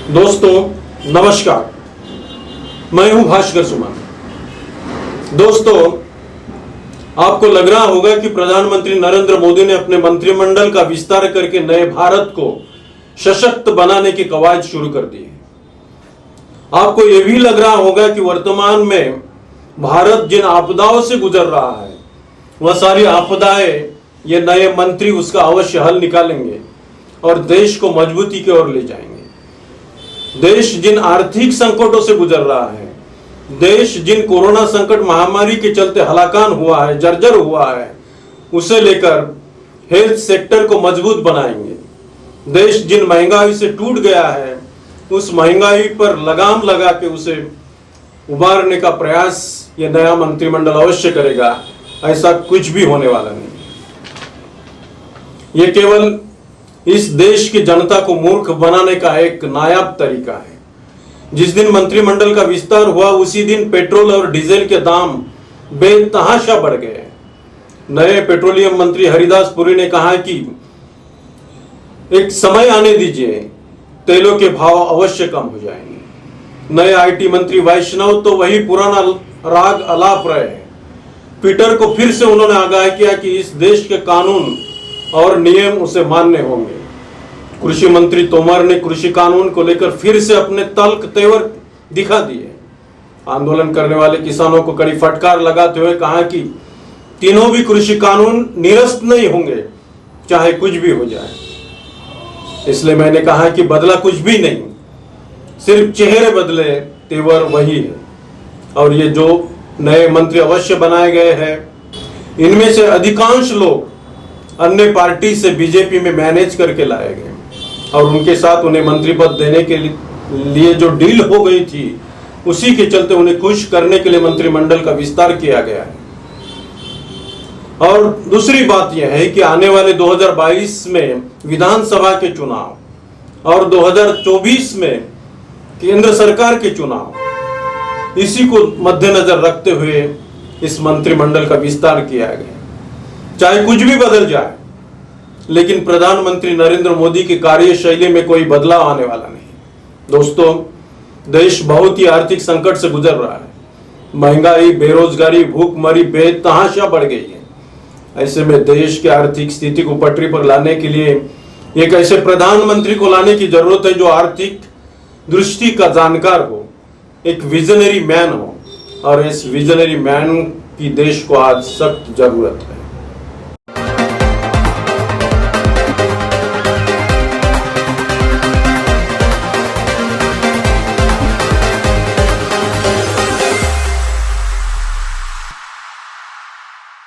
दोस्तों नमस्कार, मैं हूं भास्कर सुमन। दोस्तों, आपको लग रहा होगा कि प्रधानमंत्री नरेंद्र मोदी ने अपने मंत्रिमंडल का विस्तार करके नए भारत को सशक्त बनाने की कवायद शुरू कर दी है। आपको यह भी लग रहा होगा कि वर्तमान में भारत जिन आपदाओं से गुजर रहा है वह सारी आपदाएं ये नए मंत्री उसका अवश्य हल निकालेंगे और देश को मजबूती की ओर ले जाएंगे। देश जिन आर्थिक संकटों से गुजर रहा है, देश जिन कोरोना संकट महामारी के चलते हलाकान हुआ है, जर्जर हुआ है, उसे लेकर हेल्थ सेक्टर को मजबूत बनाएंगे। देश जिन महंगाई से टूट गया है, उस महंगाई पर लगाम लगा के उसे उबारने का प्रयास यह नया मंत्रिमंडल अवश्य करेगा। ऐसा कुछ भी होने वाला नहीं। यह केवल इस देश की जनता को मूर्ख बनाने का एक नायाब तरीका है। जिस दिन मंत्रिमंडल का विस्तार हुआ उसी दिन पेट्रोल और डीजल के दाम बेतहाशा बढ़ गए। नए पेट्रोलियम मंत्री हरिदास पुरी ने कहा कि एक समय आने दीजिए, तेलों के भाव अवश्य कम हो जाएंगे। नए आईटी मंत्री वैष्णव तो वही पुराना राग अलाप रहे हैं। ट्विटर को फिर से उन्होंने आगाह किया कि इस देश के कानून और नियम उसे मानने होंगे। कृषि मंत्री तोमर ने कृषि कानून को लेकर फिर से अपने तल्ख तेवर दिखा दिए। आंदोलन करने वाले किसानों को कड़ी फटकार लगाते हुए कहा कि तीनों भी कृषि कानून निरस्त नहीं होंगे, चाहे कुछ भी हो जाए। इसलिए मैंने कहा कि बदला कुछ भी नहीं, सिर्फ चेहरे बदले, तेवर वही है। और ये जो नए मंत्री अवश्य बनाए गए हैं, इनमें से अधिकांश लोग अन्य पार्टी से बीजेपी में मैनेज करके लाए गए और उनके साथ उन्हें मंत्री पद देने के लिए जो डील हो गई थी उसी के चलते उन्हें खुश करने के लिए मंत्रिमंडल का विस्तार किया गया है। और दूसरी बात यह है कि आने वाले 2022 में विधानसभा के चुनाव और 2024 में केंद्र सरकार के चुनाव, इसी को मद्देनजर रखते हुए इस मंत्रिमंडल का विस्तार किया गया। चाहे कुछ भी बदल जाए, लेकिन प्रधानमंत्री नरेंद्र मोदी की कार्यशैली में कोई बदलाव आने वाला नहीं। दोस्तों, देश बहुत ही आर्थिक संकट से गुजर रहा है। महंगाई, बेरोजगारी, भूखमरी बेतहाशा बढ़ गई है। ऐसे में देश की आर्थिक स्थिति को पटरी पर लाने के लिए एक ऐसे प्रधानमंत्री को लाने की जरूरत है जो आर्थिक दृष्टि का जानकार हो, एक विजनरी मैन हो। और इस विजनरी मैन की देश को आज सख्त जरूरत है।